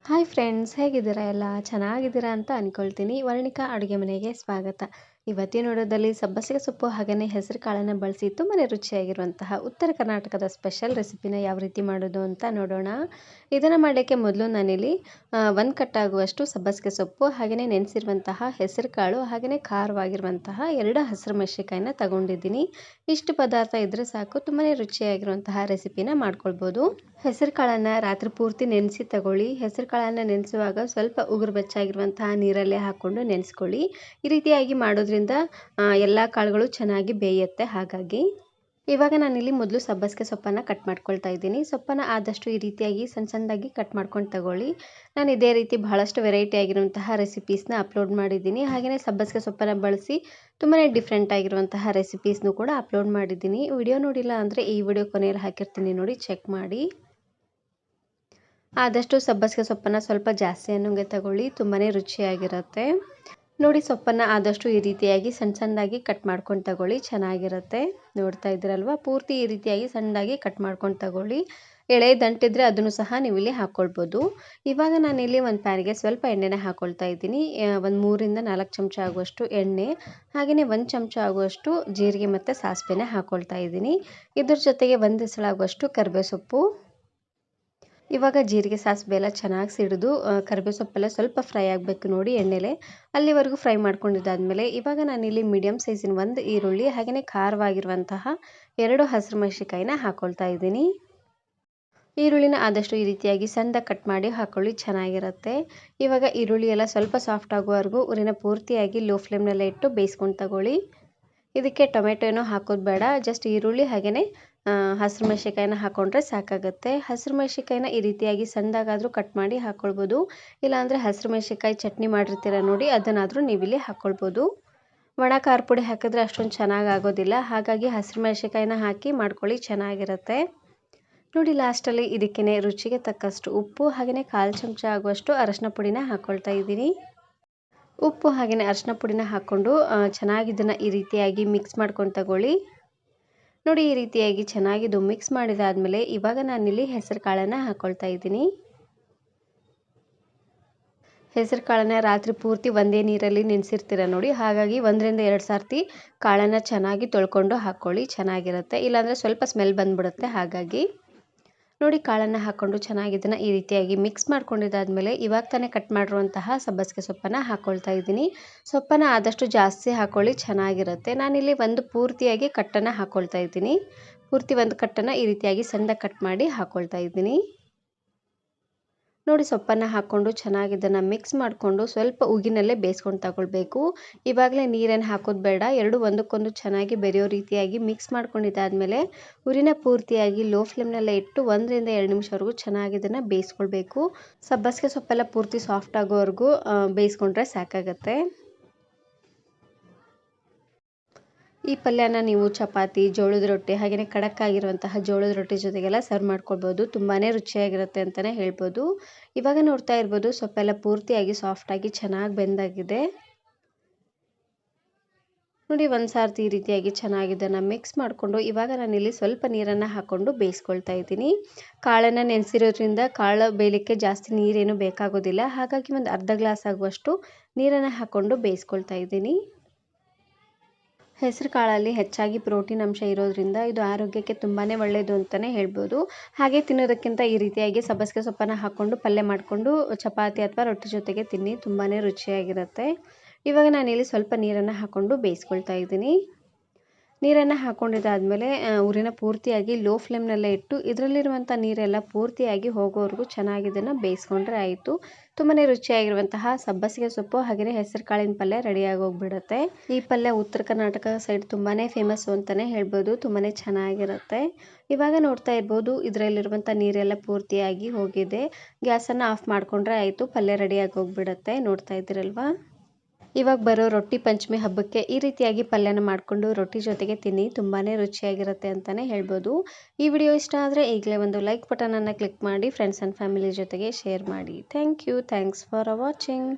Hi friends, ಹೇಗಿದ್ದೀರಾ? ಎಲ್ಲ ಚೆನ್ನಾಗಿದ್ದೀರಾ ಅಂತ ಅಂದ್ಕೊಳ್ತೀನಿ. ವರ್ಣಿಕಾ ಅಡುಗೆ ಮನೆಗೆ ಸ್ವಾಗತ. ಇವತ್ತಿನ ವಿಡಿಯೋದಲ್ಲಿ ಸಬ್ಬಸಿಗೆ ಸೊಪ್ಪು ಹಾಗೆಯೇ ಹೆಸರು ಕಾಳನ್ನು ಬಳಸಿ ತುಂಬಾ ರುಚಿಯಾಗಿರುವಂತಹ ಉತ್ತರ ಕರ್ನಾಟಕದ ಸ್ಪೆಷಲ್ ರೆಸಿಪಿನ ಯಾವ ರೀತಿ ಮಾಡೋದು ಅಂತ ನೋಡೋಣ. ಇದನ್ನು ಮಾಡಲಿಕ್ಕೆ ಮೊದಲು ನಾನಿಲ್ಲಿ 1 ಕಟ್ಟಾಗುವಷ್ಟು ಸಬ್ಬಸಿಗೆ ಸೊಪ್ಪು ಹಾಗೆಯೇ ನೆನೆಸಿರುವಂತಹ ಹೆಸರು ಕಾಳು ಹಾಗೆಯೇ ಖಾರವಾಗಿರುವಂತಹ 2 ಹಸಿರು ಮೆಣಸಿನಕಾಯಿನ ತಗೊಂಡಿದ್ದೀನಿ. ಇಷ್ಟು ಪದಾರ್ಥ ಇದ್ದರೆ ಸಾಕು, ತುಂಬಾ ರುಚಿಯಾಗಿರುವಂತಹ ರೆಸಿಪಿನ ಮಾಡ್ಕೊಳ್ಬೋದು. ಹೆಸರು ಕಾಳನ್ನು ರಾತ್ರಿ ಪೂರ್ತಿ ನೆನೆಸಿ ತಗೊಳ್ಳಿ. ಹೆಸರು ಕಾಳನ್ನು ನೆನೆಸುವಾಗ ಸ್ವಲ್ಪ ಉಗುರು ಬೆಚ್ಚಗಿರುವಂತಹ ನೀರಲ್ಲೇ ಹಾಕ್ಕೊಂಡು ನೆನೆಸ್ಕೊಳ್ಳಿ. ಈ ರೀತಿಯಾಗಿ ಮಾಡೋದ್ರಿಂದ ಎಲ್ಲ ಕಾಳುಗಳು ಚೆನ್ನಾಗಿ ಬೇಯುತ್ತೆ. ಹಾಗಾಗಿ ಇವಾಗ ನಾನಿಲ್ಲಿ ಮೊದಲು ಸಬ್ಬಸಿಗೆ ಸೊಪ್ಪನ್ನು ಕಟ್ ಮಾಡ್ಕೊಳ್ತಾ ಇದ್ದೀನಿ. ಸೊಪ್ಪನ್ನು ಆದಷ್ಟು ಈ ರೀತಿಯಾಗಿ ಸಣ್ಣ ಸಣ್ಣದಾಗಿ ಕಟ್ ಮಾಡ್ಕೊಂಡು ತಗೊಳ್ಳಿ. ನಾನು ಇದೇ ರೀತಿ ಬಹಳಷ್ಟು ವೆರೈಟಿ ಆಗಿರುವಂತಹ ರೆಸಿಪೀಸ್ನ ಅಪ್ಲೋಡ್ ಮಾಡಿದ್ದೀನಿ. ಹಾಗೆಯೇ ಸಬ್ಬಸಿಗೆ ಸೊಪ್ಪನ್ನು ಬಳಸಿ ತುಂಬಾ ಡಿಫ್ರೆಂಟ್ ಆಗಿರುವಂತಹ ರೆಸಿಪೀಸ್ನು ಕೂಡ ಅಪ್ಲೋಡ್ ಮಾಡಿದ್ದೀನಿ. ವಿಡಿಯೋ ನೋಡಿಲ್ಲ ಅಂದರೆ ಈ ವಿಡಿಯೋ ಕೊನೆಯಲ್ಲಿ ಹಾಕಿರ್ತೀನಿ, ನೋಡಿ ಚೆಕ್ ಮಾಡಿ. ಆದಷ್ಟು ಸಬ್ಬಸಿಗೆ ಸೊಪ್ಪನ್ನು ಸ್ವಲ್ಪ ಜಾಸ್ತಿ ಅನ್ನೋಂಗೆ ತಗೊಳ್ಳಿ, ತುಂಬಾ ರುಚಿಯಾಗಿರುತ್ತೆ. ನೋಡಿ, ಸೊಪ್ಪನ್ನು ಆದಷ್ಟು ಈ ರೀತಿಯಾಗಿ ಸಣ್ಣ ಸಣ್ಣದಾಗಿ ಕಟ್ ಮಾಡ್ಕೊಂಡು ತಗೊಳ್ಳಿ, ಚೆನ್ನಾಗಿರುತ್ತೆ. ನೋಡ್ತಾ ಇದ್ದೀರಲ್ವ, ಪೂರ್ತಿ ಈ ರೀತಿಯಾಗಿ ಸಣ್ಣದಾಗಿ ಕಟ್ ಮಾಡ್ಕೊಂಡು ತಗೊಳ್ಳಿ. ಎಳೆ ದಂಟಿದ್ರೆ ಅದನ್ನು ಸಹ ನೀವು ಇಲ್ಲಿ ಹಾಕ್ಕೊಳ್ಬೋದು. ಇವಾಗ ನಾನಿಲ್ಲಿ ಒಂದು ಪ್ಯಾನಿಗೆ ಸ್ವಲ್ಪ ಎಣ್ಣೆನ ಹಾಕ್ಕೊಳ್ತಾ ಇದ್ದೀನಿ. ಒಂದು 3ರಿಂದ 4 ಚಮಚ ಆಗುವಷ್ಟು ಎಣ್ಣೆ ಹಾಗೆಯೇ 1 ಚಮಚ ಆಗುವಷ್ಟು ಜೀರಿಗೆ ಮತ್ತು ಸಾಸಿವೆನ ಹಾಕ್ಕೊಳ್ತಾ ಇದ್ದೀನಿ. ಇದ್ರ ಜೊತೆಗೆ 1 ಎಸಳಾಗುವಷ್ಟು ಕರಿಬೇವು ಸೊಪ್ಪು. ಇವಾಗ ಜೀರಿಗೆ ಸಾಸಿವೆ ಎಲ್ಲ ಚೆನ್ನಾಗಿ ಸಿಡಿದು ಕರಿಬೇವು ಸೊಪ್ಪೆಲ್ಲ ಸ್ವಲ್ಪ ಫ್ರೈ ಆಗಬೇಕು ನೋಡಿ ಎಣ್ಣೆಲೆ. ಅಲ್ಲಿವರೆಗೂ ಫ್ರೈ ಮಾಡ್ಕೊಂಡಿದ್ದಾದಮೇಲೆ ಇವಾಗ ನಾನಿಲ್ಲಿ ಮೀಡಿಯಮ್ ಸೈಜಿನ 1 ಈರುಳ್ಳಿ ಹಾಗೆಯೇ ಖಾರವಾಗಿರುವಂತಹ 2 ಹಸಿರು ಮೆಣಸಿನಕಾಯಿನ ಹಾಕ್ಕೊಳ್ತಾ ಇದ್ದೀನಿ. ಈರುಳ್ಳಿನ ಆದಷ್ಟು ಈ ರೀತಿಯಾಗಿ ಸಣ್ಣದಾಗಿ ಕಟ್ ಮಾಡಿ ಹಾಕ್ಕೊಳ್ಳಿ, ಚೆನ್ನಾಗಿರುತ್ತೆ. ಇವಾಗ ಈರುಳ್ಳಿ ಎಲ್ಲ ಸ್ವಲ್ಪ ಸಾಫ್ಟ್ ಆಗುವವರೆಗೂ ಉರಿನ ಪೂರ್ತಿಯಾಗಿ ಲೋ ಫ್ಲೇಮ್ನಲ್ಲೇ ಇಟ್ಟು ಬೇಯಿಸ್ಕೊಂಡು ತಗೊಳ್ಳಿ. ಇದಕ್ಕೆ ಟೊಮೆಟೊ ಏನೋ ಹಾಕೋದು ಬೇಡ, ಜಸ್ಟ್ ಈರುಳ್ಳಿ ಹಾಗೆಯೇ ಹಸಿರು ಮೆಣಸಿನಕಾಯಿನ ಹಾಕ್ಕೊಂಡ್ರೆ ಸಾಕಾಗುತ್ತೆ. ಹಸಿರು ಮೆಣಸಿನಕಾಯಿನ ಈ ರೀತಿಯಾಗಿ ಸಣ್ಣದಾಗಾದರೂ ಕಟ್ ಮಾಡಿ ಹಾಕ್ಕೊಳ್ಬೋದು. ಇಲ್ಲಾಂದರೆ ಹಸಿರು ಮೆಣಸಿನಕಾಯಿ ಚಟ್ನಿ ಮಾಡಿರ್ತೀರ ನೋಡಿ, ಅದನ್ನಾದರೂ ನೀವಿಲ್ಲಿ ಹಾಕ್ಕೊಳ್ಬೋದು. ಒಣ ಖಾರ ಪುಡಿ ಹಾಕಿದ್ರೆ ಅಷ್ಟೊಂದು ಚೆನ್ನಾಗಿ ಆಗೋದಿಲ್ಲ, ಹಾಗಾಗಿ ಹಸಿರು ಮೆಣಸಿನಕಾಯಿನ ಹಾಕಿ ಮಾಡ್ಕೊಳ್ಳಿ, ಚೆನ್ನಾಗಿರುತ್ತೆ. ನೋಡಿ, ಲಾಸ್ಟಲ್ಲಿ ಇದಕ್ಕೇ ರುಚಿಗೆ ತಕ್ಕಷ್ಟು ಉಪ್ಪು ಹಾಗೆಯೇ 1/4 ಚಮಚ ಆಗುವಷ್ಟು ಅರಶಿನ ಪುಡಿನ ಹಾಕ್ಕೊಳ್ತಾ ಇದ್ದೀನಿ. ಉಪ್ಪು ಹಾಗೆಯೇ ಅರಶಿನ ಪುಡಿನ ಹಾಕ್ಕೊಂಡು ಚೆನ್ನಾಗಿ ಇದನ್ನು ಈ ರೀತಿಯಾಗಿ ಮಿಕ್ಸ್ ಮಾಡ್ಕೊಂಡು ತಗೊಳ್ಳಿ. ನೋಡಿ, ಈ ರೀತಿಯಾಗಿ ಚೆನ್ನಾಗಿದು ಮಿಕ್ಸ್ ಮಾಡಿದಾದಮೇಲೆ ಇವಾಗ ನಾನಿಲ್ಲಿ ಹೆಸರು ಕಾಳನ್ನು ಹಾಕ್ಕೊಳ್ತಾ ಇದ್ದೀನಿ. ಹೆಸರು ಕಾಳನ್ನು ರಾತ್ರಿ ಪೂರ್ತಿ ಒಂದೇ ನೀರಲ್ಲಿ ನೆನೆಸಿರ್ತೀರ ನೋಡಿ, ಹಾಗಾಗಿ 1ರಿಂದ 2 ಸರ್ತಿ ಕಾಳನ್ನು ಚೆನ್ನಾಗಿ ತೊಳ್ಕೊಂಡು ಹಾಕ್ಕೊಳ್ಳಿ, ಚೆನ್ನಾಗಿರುತ್ತೆ. ಇಲ್ಲಾಂದರೆ ಸ್ವಲ್ಪ ಸ್ಮೆಲ್ ಬಂದುಬಿಡುತ್ತೆ. ಹಾಗಾಗಿ ನೋಡಿ, ಕಾಳನ್ನು ಹಾಕ್ಕೊಂಡು ಚೆನ್ನಾಗಿ ಇದನ್ನು ಈ ರೀತಿಯಾಗಿ ಮಿಕ್ಸ್ ಮಾಡ್ಕೊಂಡಿದ್ದಾದಮೇಲೆ ಇವಾಗ ತಾನೇ ಕಟ್ ಮಾಡಿರುವಂತಹ ಸಬ್ಬಸಿಗೆ ಸೊಪ್ಪನ್ನು ಹಾಕ್ಕೊಳ್ತಾ ಇದ್ದೀನಿ. ಸೊಪ್ಪನ್ನು ಆದಷ್ಟು ಜಾಸ್ತಿ ಹಾಕ್ಕೊಳ್ಳಿ, ಚೆನ್ನಾಗಿರುತ್ತೆ. ನಾನಿಲ್ಲಿ ಒಂದು ಪೂರ್ತಿಯಾಗಿ ಕಟ್ಟನ್ನು ಹಾಕ್ಕೊಳ್ತಾ ಇದ್ದೀನಿ. ಪೂರ್ತಿ ಒಂದು ಕಟ್ಟನ್ನು ಈ ರೀತಿಯಾಗಿ ಸಣ್ಣದಾಗಿ ಕಟ್ ಮಾಡಿ ಹಾಕ್ಕೊಳ್ತಾ ಇದ್ದೀನಿ. ನೋಡಿ, ಸೊಪ್ಪನ್ನು ಹಾಕ್ಕೊಂಡು ಚೆನ್ನಾಗಿ ಇದನ್ನು ಮಿಕ್ಸ್ ಮಾಡಿಕೊಂಡು ಸ್ವಲ್ಪ ಉಗಿನಲ್ಲೇ ಬೇಯಿಸ್ಕೊಂಡು ತಗೊಳ್ಬೇಕು. ಇವಾಗಲೇ ನೀರೇನು ಹಾಕೋದು ಬೇಡ, ಎರಡು ಒಂದಕ್ಕೊಂದು ಚೆನ್ನಾಗಿ ಬೆರೆಯೋ ರೀತಿಯಾಗಿ ಮಿಕ್ಸ್ ಮಾಡ್ಕೊಂಡಿದ್ದಾದಮೇಲೆ ಉರಿನ ಪೂರ್ತಿಯಾಗಿ ಲೋ ಫ್ಲೇಮ್ನಲ್ಲೇ ಇಟ್ಟು 1ರಿಂದ 2 ನಿಮಿಷವರೆಗೂ ಚೆನ್ನಾಗಿ ಇದನ್ನು ಬೇಯಿಸ್ಕೊಳ್ಬೇಕು. ಸಬ್ಬಸಿಗೆ ಸೊಪ್ಪೆಲ್ಲ ಪೂರ್ತಿ ಸಾಫ್ಟ್ ಆಗೋವರೆಗೂ ಬೇಯಿಸ್ಕೊಂಡ್ರೆ ಸಾಕಾಗತ್ತೆ. ಈ ಪಲ್ಯನ ನೀವು ಚಪಾತಿ, ಜೋಳದ ರೊಟ್ಟಿ ಹಾಗೆಯೇ ಖಡಕ್ ಆಗಿರುವಂತಹ ಜೋಳದ ರೊಟ್ಟಿ ಜೊತೆಗೆಲ್ಲ ಸರ್ವ್ ಮಾಡ್ಕೊಳ್ಬೋದು. ತುಂಬಾ ರುಚಿಯಾಗಿರುತ್ತೆ ಅಂತಲೇ ಹೇಳ್ಬೋದು. ಇವಾಗ ನೋಡ್ತಾ ಇರ್ಬೋದು, ಸೊಪ್ಪೆಲ್ಲ ಪೂರ್ತಿಯಾಗಿ ಸಾಫ್ಟಾಗಿ ಚೆನ್ನಾಗಿ ಬೆಂದಾಗಿದೆ. ನೋಡಿ, ಒಂದು ಸಾರ್ತಿ ಈ ರೀತಿಯಾಗಿ ಚೆನ್ನಾಗಿ ಇದನ್ನು ಮಿಕ್ಸ್ ಮಾಡಿಕೊಂಡು ಇವಾಗ ನಾನಿಲ್ಲಿ ಸ್ವಲ್ಪ ನೀರನ್ನು ಹಾಕ್ಕೊಂಡು ಬೇಯಿಸ್ಕೊಳ್ತಾ ಇದ್ದೀನಿ. ಕಾಳನ್ನು ನೆನೆಸಿರೋದ್ರಿಂದ ಕಾಳು ಬೇಯಲಿಕ್ಕೆ ಜಾಸ್ತಿ ನೀರೇನು ಬೇಕಾಗೋದಿಲ್ಲ, ಹಾಗಾಗಿ ಒಂದು ಅರ್ಧ ಗ್ಲಾಸ್ ಆಗುವಷ್ಟು ನೀರನ್ನು ಹಾಕ್ಕೊಂಡು ಬೇಯಿಸ್ಕೊಳ್ತಾ ಇದ್ದೀನಿ. ಹೆಸರು ಕಾಳಲ್ಲಿ ಹೆಚ್ಚಾಗಿ ಪ್ರೋಟೀನ್ ಅಂಶ ಇರೋದ್ರಿಂದ ಇದು ಆರೋಗ್ಯಕ್ಕೆ ತುಂಬಾ ಒಳ್ಳೆಯದು ಅಂತಲೇ ಹೇಳ್ಬೋದು. ಹಾಗೆ ತಿನ್ನೋದಕ್ಕಿಂತ ಈ ರೀತಿಯಾಗಿ ಸಬ್ಬಸಿಗೆ ಸೊಪ್ಪನ್ನು ಹಾಕ್ಕೊಂಡು ಪಲ್ಯ ಮಾಡಿಕೊಂಡು ಚಪಾತಿ ಅಥವಾ ರೊಟ್ಟಿ ಜೊತೆಗೆ ತಿನ್ನಿ, ತುಂಬಾ ರುಚಿಯಾಗಿರುತ್ತೆ. ಇವಾಗ ನಾನಿಲ್ಲಿ ಸ್ವಲ್ಪ ನೀರನ್ನು ಹಾಕ್ಕೊಂಡು ಬೇಯಿಸ್ಕೊಳ್ತಾ ಇದ್ದೀನಿ. ನೀರನ್ನು ಹಾಕ್ಕೊಂಡಿದ್ದಾದಮೇಲೆ ಉರಿನ ಪೂರ್ತಿಯಾಗಿ ಲೋ ಫ್ಲೇಮ್ನಲ್ಲೇ ಇಟ್ಟು ಇದರಲ್ಲಿರುವಂಥ ನೀರೆಲ್ಲ ಪೂರ್ತಿಯಾಗಿ ಹೋಗೋವರೆಗೂ ಚೆನ್ನಾಗಿ ಇದನ್ನು ಬೇಯಿಸ್ಕೊಂಡ್ರೆ ಆಯಿತು. ತುಂಬಾ ರುಚಿಯಾಗಿರುವಂತಹ ಸಬ್ಬಸಿಗೆ ಸೊಪ್ಪು ಹಾಗೆಯೇ ಹೆಸರು ಕಾಳಿನ ಪಲ್ಯ ರೆಡಿಯಾಗಿ ಹೋಗ್ಬಿಡುತ್ತೆ. ಈ ಪಲ್ಯ ಉತ್ತರ ಕರ್ನಾಟಕ ಸೈಡ್ ತುಂಬಾ ಫೇಮಸ್ಸು ಅಂತಲೇ ಹೇಳ್ಬೋದು, ತುಂಬಾ ಚೆನ್ನಾಗಿರುತ್ತೆ. ಇವಾಗ ನೋಡ್ತಾ ಇರ್ಬೋದು, ಇದರಲ್ಲಿರುವಂಥ ನೀರೆಲ್ಲ ಪೂರ್ತಿಯಾಗಿ ಹೋಗಿದೆ. ಗ್ಯಾಸನ್ನು ಆಫ್ ಮಾಡಿಕೊಂಡ್ರೆ ಆಯಿತು, ಪಲ್ಯ ರೆಡಿಯಾಗಿ ಹೋಗ್ಬಿಡುತ್ತೆ. ನೋಡ್ತಾ ಇದ್ದೀರಲ್ವಾ. ಇವಾಗ ಬರೋ ರೊಟ್ಟಿ ಪಂಚಮಿ ಹಬ್ಬಕ್ಕೆ ಈ ರೀತಿಯಾಗಿ ಪಲ್ಯನ ಮಾಡಿಕೊಂಡು ರೊಟ್ಟಿ ಜೊತೆಗೆ ತಿನ್ನಿ, ತುಂಬಾ ರುಚಿಯಾಗಿರುತ್ತೆ ಅಂತಲೇ ಹೇಳ್ಬೋದು. ಈ ವಿಡಿಯೋ ಇಷ್ಟ ಆದರೆ ಈಗಲೇ ಒಂದು ಲೈಕ್ ಬಟನನ್ನು ಕ್ಲಿಕ್ ಮಾಡಿ ಫ್ರೆಂಡ್ಸ್ ಆ್ಯಂಡ್ ಫ್ಯಾಮಿಲಿ ಜೊತೆಗೆ ಶೇರ್ ಮಾಡಿ. Thanks for watching.